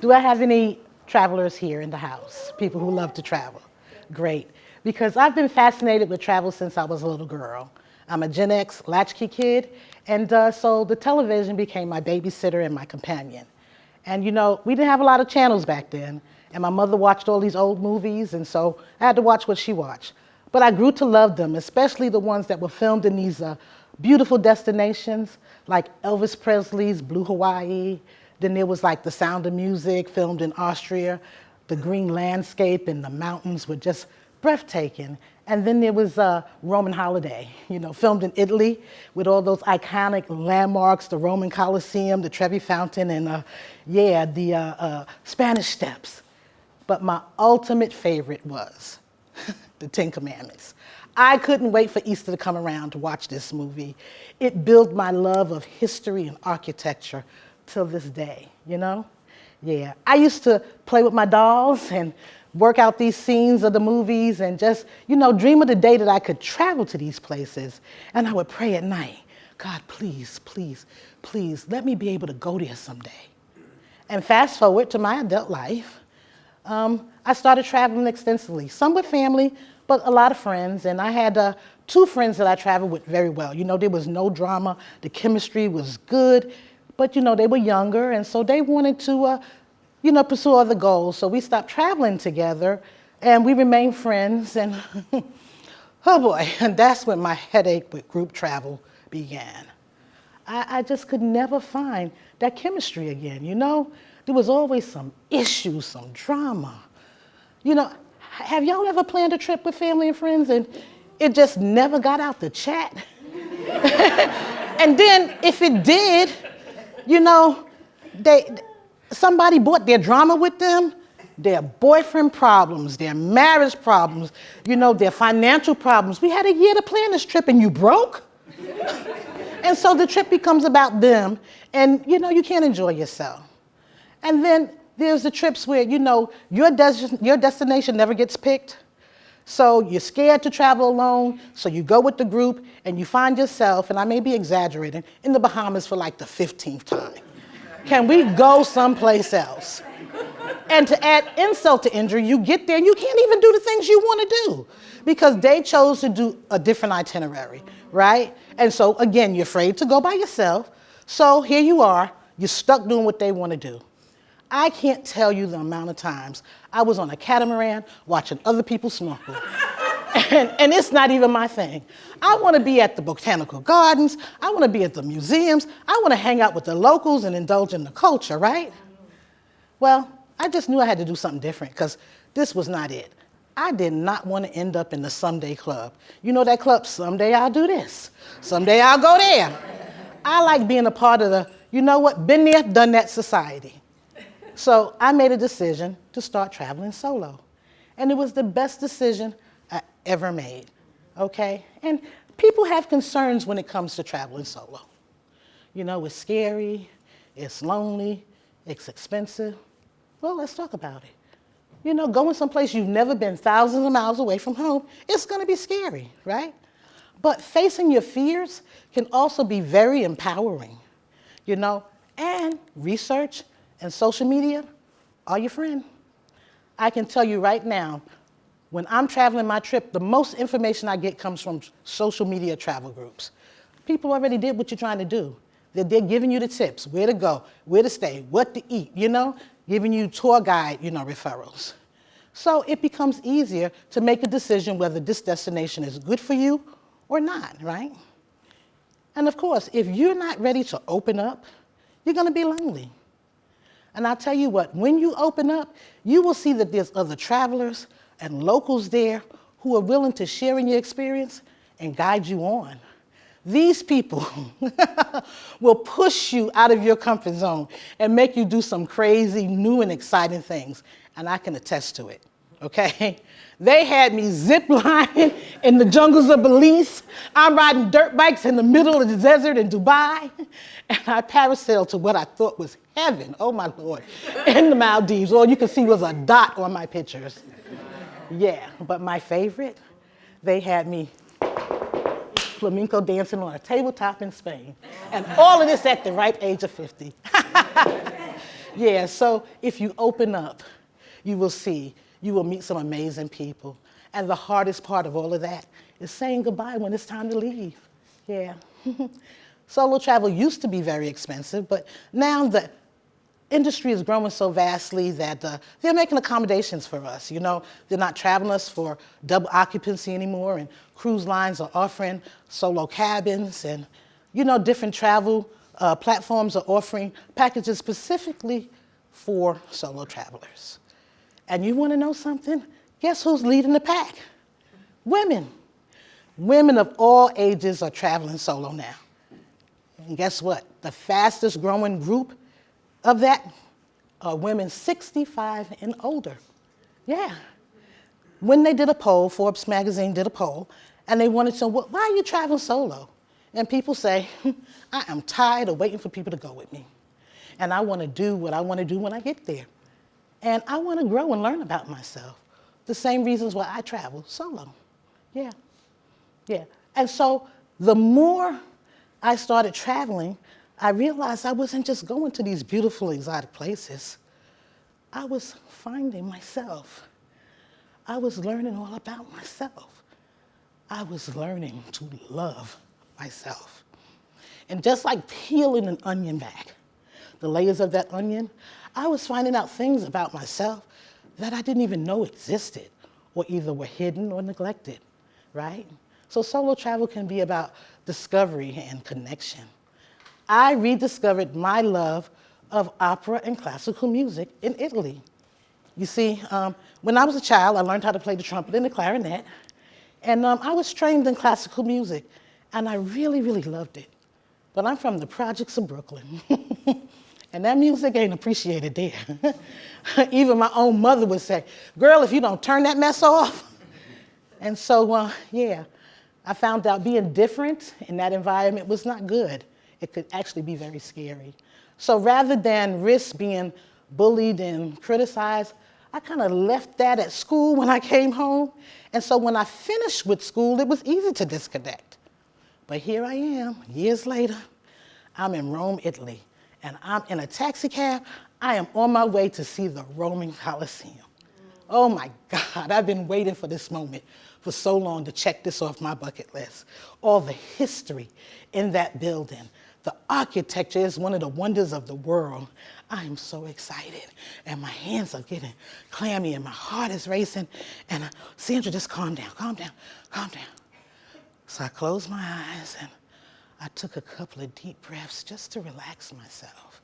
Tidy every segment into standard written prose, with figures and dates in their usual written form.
Do I have any travelers here in the house? People who love to travel? Great. Because I've been fascinated with travel since I was a little girl. I'm a Gen X latchkey kid, and so the television became my babysitter and my companion. And you know, we didn't have a lot of channels back then, and my mother watched all these old movies, and so I had to watch what she watched. But I grew to love them, especially the ones that were filmed in these beautiful destinations, like Elvis Presley's Blue Hawaii. Then there was like The Sound of Music, filmed in Austria. The green landscape and the mountains were just breathtaking. And then there was Roman Holiday, you know, filmed in Italy with all those iconic landmarks, the Roman Colosseum, the Trevi Fountain, and the Spanish Steps. But my ultimate favorite was the Ten Commandments. I couldn't wait for Easter to come around to watch this movie. It built my love of history and architecture till this day, you know? Yeah, I used to play with my dolls and work out these scenes of the movies and just, you know, dream of the day that I could travel to these places. And I would pray at night, God, please, please, please, let me be able to go there someday. And fast forward to my adult life, I started traveling extensively, some with family, but a lot of friends. And I had 2 friends that I traveled with very well. You know, there was no drama, the chemistry was good. But, you know, they were younger, and so they wanted to, you know, pursue other goals. So we stopped traveling together, and we remained friends. And, oh boy, and that's when my headache with group travel began. I just could never find that chemistry again, you know? There was always some issues, some drama. You know, have y'all ever planned a trip with family and friends, and it just never got out the chat? And then, if it did, you know, somebody brought their drama with them, their boyfriend problems, their marriage problems, you know, their financial problems. We had a year to plan this trip and you broke? And so the trip becomes about them and, you know, you can't enjoy yourself. And then there's the trips where, you know, your destination never gets picked. So you're scared to travel alone, so you go with the group and you find yourself, and I may be exaggerating, in the Bahamas for like the 15th time. Can we go someplace else? And to add insult to injury, you get there and you can't even do the things you want to do because they chose to do a different itinerary, right? And so again, you're afraid to go by yourself. So here you are, you're stuck doing what they want to do. I can't tell you the amount of times I was on a catamaran watching other people snorkel. And it's not even my thing. I want to be at the botanical gardens. I want to be at the museums. I want to hang out with the locals and indulge in the culture, right? Well, I just knew I had to do something different because this was not it. I did not want to end up in the someday club. You know that club, someday I'll do this. Someday I'll go there. I like being a part of the, you know what, been there, done that society. So I made a decision to start traveling solo. And it was the best decision I ever made, okay? And people have concerns when it comes to traveling solo. You know, it's scary, it's lonely, it's expensive. Well, let's talk about it. You know, going someplace you've never been, thousands of miles away from home, it's gonna be scary, right? But facing your fears can also be very empowering, you know? And research and social media are your friend. I can tell you right now, when I'm traveling my trip, the most information I get comes from social media travel groups. People already did what you're trying to do. They're giving you the tips, where to go, where to stay, what to eat, you know, giving you tour guide, you know, referrals. So it becomes easier to make a decision whether this destination is good for you or not, right? And of course, if you're not ready to open up, you're gonna be lonely. And I'll tell you what, when you open up, you will see that there's other travelers and locals there who are willing to share in your experience and guide you on. These people will push you out of your comfort zone and make you do some crazy, new and exciting things. And I can attest to it, okay? They had me zip-lining in the jungles of Belize. I'm riding dirt bikes in the middle of the desert in Dubai. And I parasailed to what I thought was heaven, oh my Lord, in the Maldives. All you can see was a dot on my pictures. Yeah, but my favorite, they had me flamenco dancing on a tabletop in Spain. And all of this at the ripe age of 50. Yeah, so if you open up, you will see, you will meet some amazing people. And the hardest part of all of that is saying goodbye when it's time to leave. Yeah. Solo travel used to be very expensive, but now the industry is growing so vastly that they're making accommodations for us. You know, they're not traveling us for double occupancy anymore, and cruise lines are offering solo cabins, and you know, different travel platforms are offering packages specifically for solo travelers. And you want to know something? Guess who's leading the pack? Women. Women of all ages are traveling solo now. And guess what? The fastest growing group of that are women 65 and older. Yeah. When they did a poll, Forbes magazine did a poll, and they wanted to know, well, why are you traveling solo? And people say, I am tired of waiting for people to go with me. And I want to do what I want to do when I get there. And I want to grow and learn about myself. The same reasons why I travel solo. Yeah. Yeah. And so the more I started traveling, I realized I wasn't just going to these beautiful exotic places. I was finding myself. I was learning all about myself. I was learning to love myself. And just like peeling an onion back, the layers of that onion, I was finding out things about myself that I didn't even know existed, or either were hidden or neglected, right? So solo travel can be about discovery and connection. I rediscovered my love of opera and classical music in Italy. You see, when I was a child, I learned how to play the trumpet and the clarinet, and I was trained in classical music, and I really, really loved it. But I'm from the projects of Brooklyn, and that music ain't appreciated there. Even my own mother would say, girl, if you don't turn that mess off. And so, yeah, I found out being different in that environment was not good. It could actually be very scary. So rather than risk being bullied and criticized, I kind of left that at school when I came home. And so when I finished with school, it was easy to disconnect. But here I am, years later. I'm in Rome, Italy, and I'm in a taxi cab. I am on my way to see the Roman Colosseum. Oh my God, I've been waiting for this moment for so long to check this off my bucket list. All the history in that building. The architecture is one of the wonders of the world. I am so excited, and my hands are getting clammy, and my heart is racing, and Sandra, just calm down, calm down, calm down. So I closed my eyes, and I took a couple of deep breaths just to relax myself.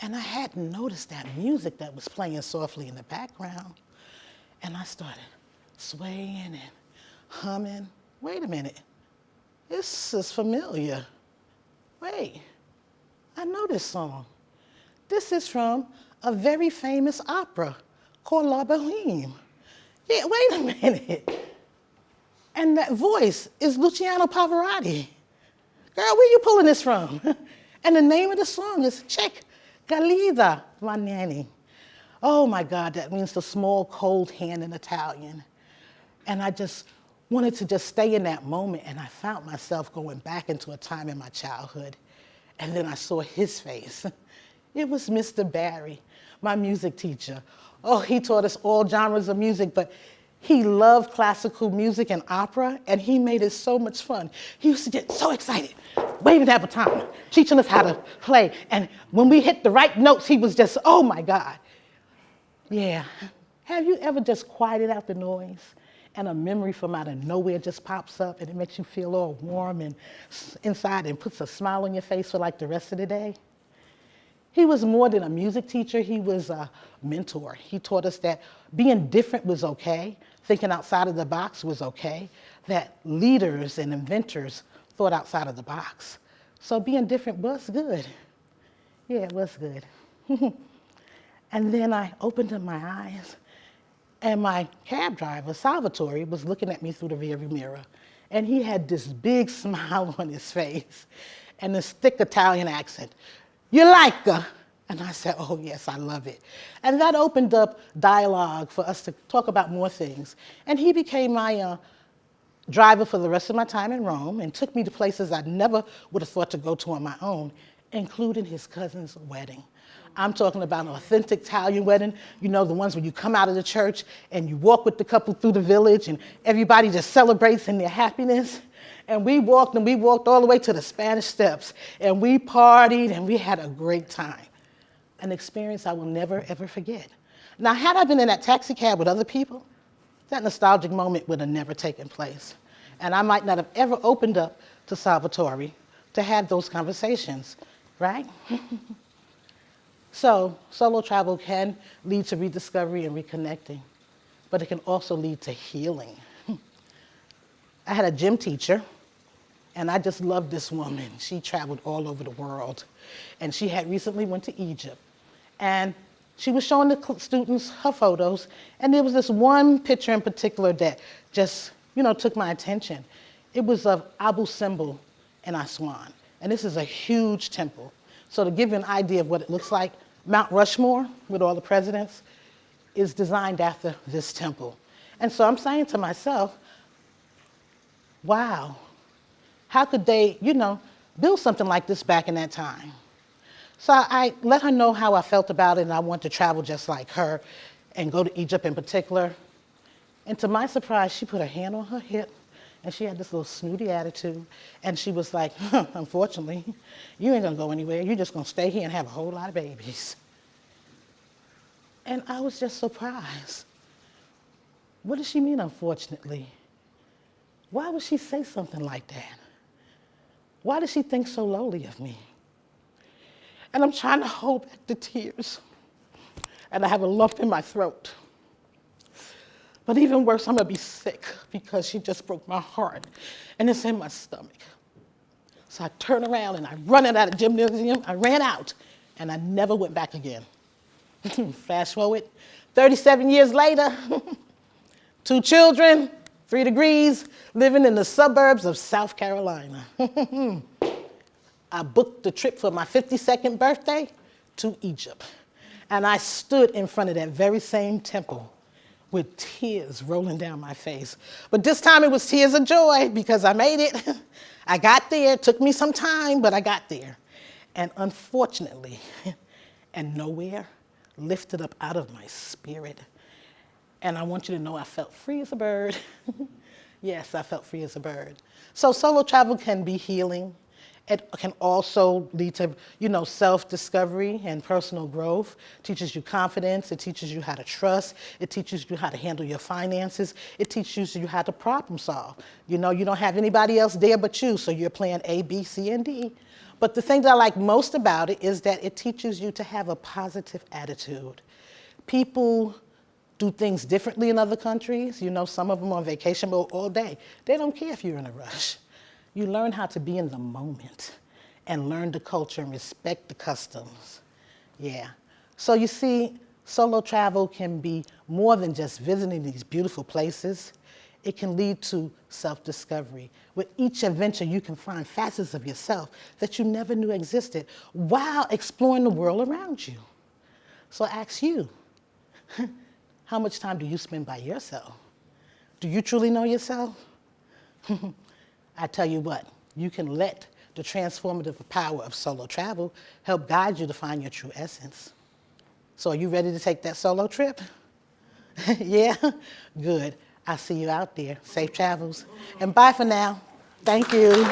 And I hadn't noticed that music that was playing softly in the background. And I started swaying and humming. Wait a minute, this is familiar. Wait, I know this song. This is from a very famous opera called La Boheme. Yeah, wait a minute. And that voice is Luciano Pavarotti. Girl, where you pulling this from? And the name of the song is Check Galida Vanani. Oh my God, that means the small cold hand in Italian. And I just wanted to just stay in that moment, and I found myself going back into a time in my childhood. And then I saw his face. It was Mr. Barry, my music teacher. Oh, he taught us all genres of music, but he loved classical music and opera, and he made it so much fun. He used to get so excited, waving that baton, teaching us how to play. And when we hit the right notes, he was just, oh my God. Yeah. Have you ever just quieted out the noise and a memory from out of nowhere just pops up and it makes you feel all warm and inside and puts a smile on your face for like the rest of the day? He was more than a music teacher, he was a mentor. He taught us that being different was okay, thinking outside of the box was okay, that leaders and inventors thought outside of the box. So being different was good. Yeah, it was good. And then I opened up my eyes, and my cab driver, Salvatore, was looking at me through the rearview mirror. And he had this big smile on his face and this thick Italian accent. You like her? And I said, oh yes, I love it. And that opened up dialogue for us to talk about more things. And he became my driver for the rest of my time in Rome and took me to places I never would have thought to go to on my own, including his cousin's wedding. I'm talking about an authentic Italian wedding. You know, the ones when you come out of the church and you walk with the couple through the village and everybody just celebrates in their happiness. And we walked all the way to the Spanish Steps. And we partied and we had a great time. An experience I will never, ever forget. Now, had I been in that taxi cab with other people, that nostalgic moment would have never taken place. And I might not have ever opened up to Salvatore to have those conversations, right? So, solo travel can lead to rediscovery and reconnecting, but it can also lead to healing. I had a gym teacher, and I just loved this woman. She traveled all over the world, and she had recently went to Egypt. And she was showing the students her photos, and there was this one picture in particular that just, took my attention. It was of Abu Simbel in Aswan, and this is a huge temple. So to give you an idea of what it looks like, Mount Rushmore, with all the presidents, is designed after this temple. And so I'm saying to myself, wow, how could they, build something like this back in that time? So I let her know how I felt about it, and I wanted to travel just like her and go to Egypt in particular. And to my surprise, she put her hand on her hip, and she had this little snooty attitude, and she was like, unfortunately, you ain't gonna go anywhere. You're just gonna stay here and have a whole lot of babies. And I was just surprised. What does she mean, unfortunately? Why would she say something like that? Why does she think so lowly of me? And I'm trying to hold back the tears, and I have a lump in my throat. But even worse, I'm gonna be sick because she just broke my heart, and it's in my stomach. So I turn around and I run out of the gymnasium. I ran out, and I never went back again. Fast forward, 37 years later, 2 children, 3 degrees, living in the suburbs of South Carolina. I booked the trip for my 52nd birthday to Egypt. And I stood in front of that very same temple with tears rolling down my face. But this time it was tears of joy because I made it. I got there. It took me some time, but I got there. And unfortunately, and nowhere, lifted up out of my spirit. And I want you to know I felt free as a bird. Yes, I felt free as a bird. So solo travel can be healing. It can also lead to, self-discovery and personal growth. It teaches you confidence. It teaches you how to trust. It teaches you how to handle your finances. It teaches you how to problem solve. You don't have anybody else there but you, so you're playing A, B, C, and D. But the thing that I like most about it is that it teaches you to have a positive attitude. People do things differently in other countries. Some of them on vacation mode all day. They don't care if you're in a rush. You learn how to be in the moment and learn the culture and respect the customs. Yeah. So you see, solo travel can be more than just visiting these beautiful places. It can lead to self-discovery. With each adventure, you can find facets of yourself that you never knew existed while exploring the world around you. So I ask you, how much time do you spend by yourself? Do you truly know yourself? I tell you what, you can let the transformative power of solo travel help guide you to find your true essence. So are you ready to take that solo trip? Yeah? Good. I'll see you out there. Safe travels. And bye for now. Thank you.